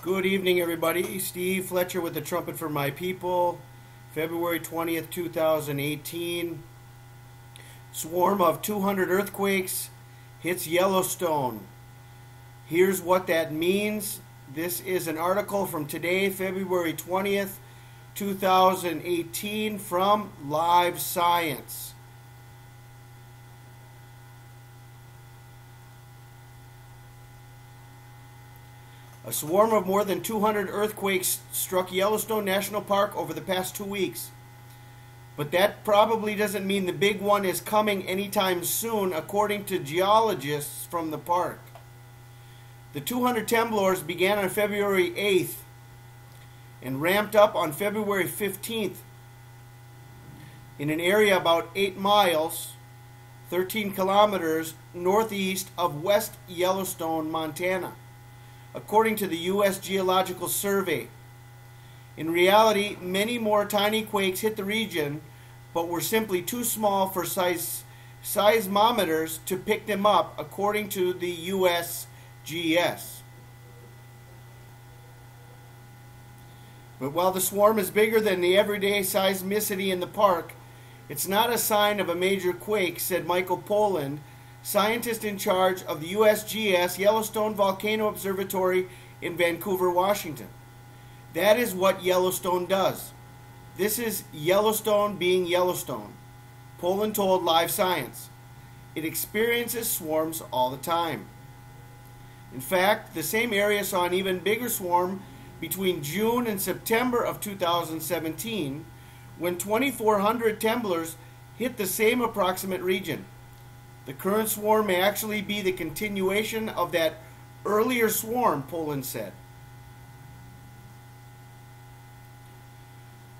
Good evening, everybody. Steve Fletcher with the Trumpet for My People, February 20th, 2018. Swarm of 200 earthquakes hits Yellowstone. Here's what that means. This is an article from today, February 20th, 2018, from Live Science. A swarm of more than 200 earthquakes struck Yellowstone National Park over the past 2 weeks. But that probably doesn't mean the big one is coming anytime soon, according to geologists from the park. The 200 temblors began on February 8th and ramped up on February 15th in an area about 8 miles, 13 kilometers northeast of West Yellowstone, Montana, according to the U.S. Geological Survey. In reality, many more tiny quakes hit the region, but were simply too small for seismometers to pick them up, according to the USGS. But while the swarm is bigger than the everyday seismicity in the park, it's not a sign of a major quake, said Michael Poland, scientist in charge of the USGS Yellowstone Volcano Observatory in Vancouver, Washington. That is what Yellowstone does. This is Yellowstone being Yellowstone, Poland told Live Science. It experiences swarms all the time. In fact, the same area saw an even bigger swarm between June and September of 2017, when 2,400 temblors hit the same approximate region. The current swarm may actually be the continuation of that earlier swarm, Poland said.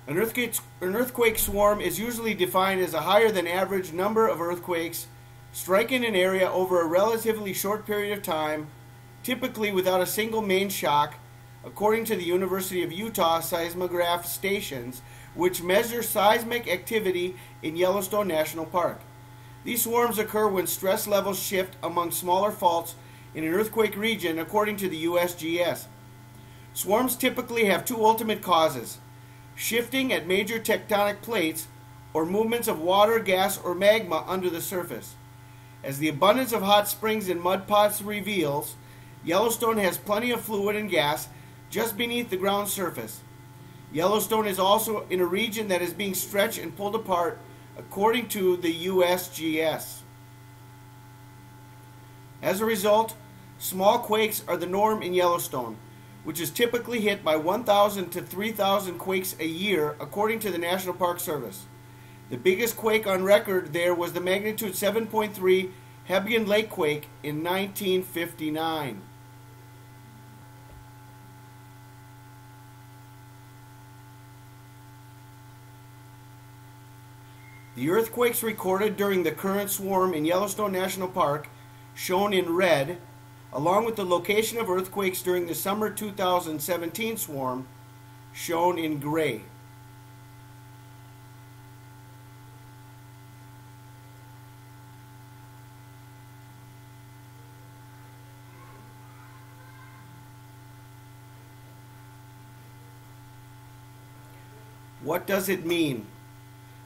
An earthquake swarm is usually defined as a higher than average number of earthquakes striking an area over a relatively short period of time, typically without a single main shock, according to the University of Utah seismograph stations, which measure seismic activity in Yellowstone National Park. These swarms occur when stress levels shift among smaller faults in an earthquake region, according to the USGS. Swarms typically have two ultimate causes: shifting at major tectonic plates or movements of water, gas, or magma under the surface. As the abundance of hot springs and mud pots reveals, Yellowstone has plenty of fluid and gas just beneath the ground surface. Yellowstone is also in a region that is being stretched and pulled apart, according to the USGS. As a result, small quakes are the norm in Yellowstone, which is typically hit by 1,000 to 3,000 quakes a year, according to the National Park Service. The biggest quake on record there was the magnitude 7.3 Hebgen Lake quake in 1959. The earthquakes recorded during the current swarm in Yellowstone National Park, shown in red, along with the location of earthquakes during the summer 2017 swarm, shown in gray. What does it mean?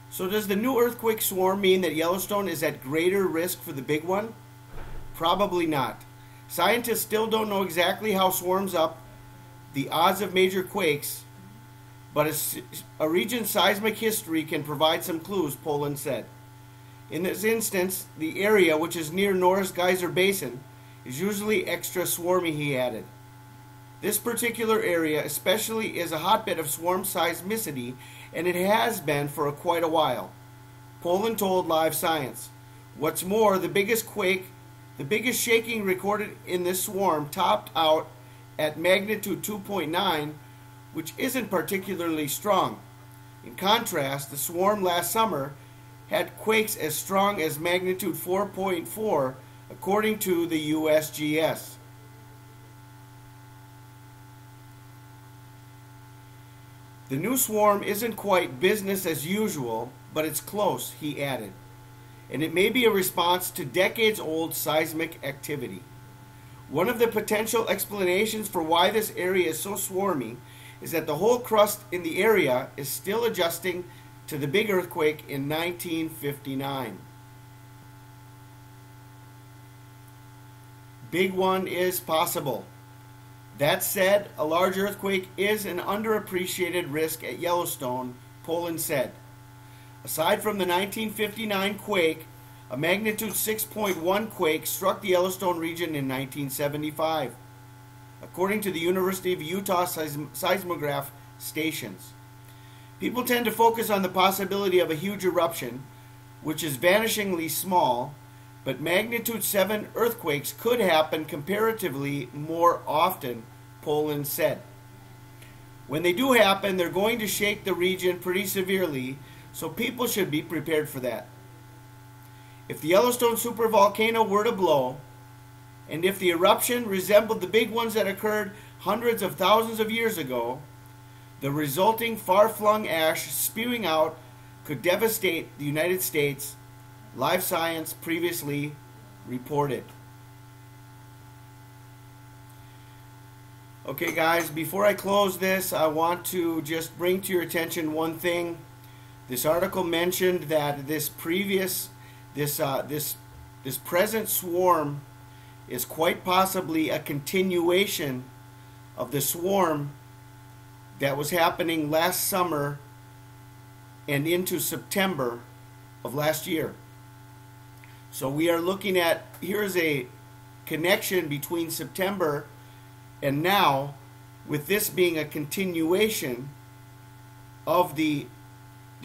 So does the new earthquake swarm mean that Yellowstone is at greater risk for the big one? Probably not. Scientists still don't know exactly how swarms up the odds of major quakes, but a region's seismic history can provide some clues, Poland said. In this instance, the area, which is near Norris Geyser Basin, is usually extra swarmy, he added. This particular area especially is a hotbed of swarm seismicity, and it has been for quite a while, Poland told Live Science. What's more, the biggest shaking recorded in this swarm topped out at magnitude 2.9, which isn't particularly strong. In contrast, the swarm last summer had quakes as strong as magnitude 4.4, according to the USGS. The new swarm isn't quite business as usual, but it's close, he added. And it may be a response to decades-old seismic activity. One of the potential explanations for why this area is so swarmy is that the whole crust in the area is still adjusting to the big earthquake in 1959. Big one is possible. That said, a large earthquake is an underappreciated risk at Yellowstone, Poland said. Aside from the 1959 quake, a magnitude 6.1 quake struck the Yellowstone region in 1975, according to the University of Utah seismograph stations. People tend to focus on the possibility of a huge eruption, which is vanishingly small, but magnitude 7 earthquakes could happen comparatively more often, Poland said. When they do happen, they're going to shake the region pretty severely, so people should be prepared for that. If the Yellowstone supervolcano were to blow, and if the eruption resembled the big ones that occurred hundreds of thousands of years ago, the resulting far-flung ash spewing out could devastate the United States, Live Science previously reported. Okay guys, before I close this, I want to just bring to your attention one thing. This article mentioned that this present swarm is quite possibly a continuation of the swarm that was happening last summer and into September of last year. So we are looking at, here's a connection between September and now, with this being a continuation of the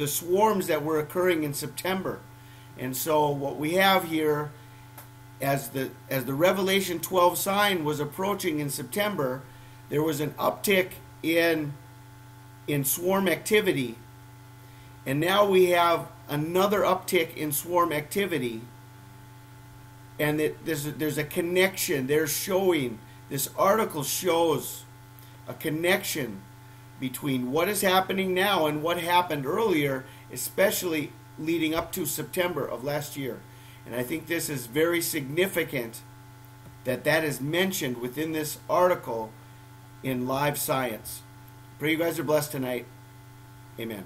swarms that were occurring in September. And so what we have here, as the Revelation 12 sign was approaching in September, there was an uptick in swarm activity, and now we have another uptick in swarm activity, and there's a connection. They're showing, this article shows a connection between what is happening now and what happened earlier, especially leading up to September of last year. And I think this is very significant that is mentioned within this article in Live Science. Pray you guys are blessed tonight. Amen.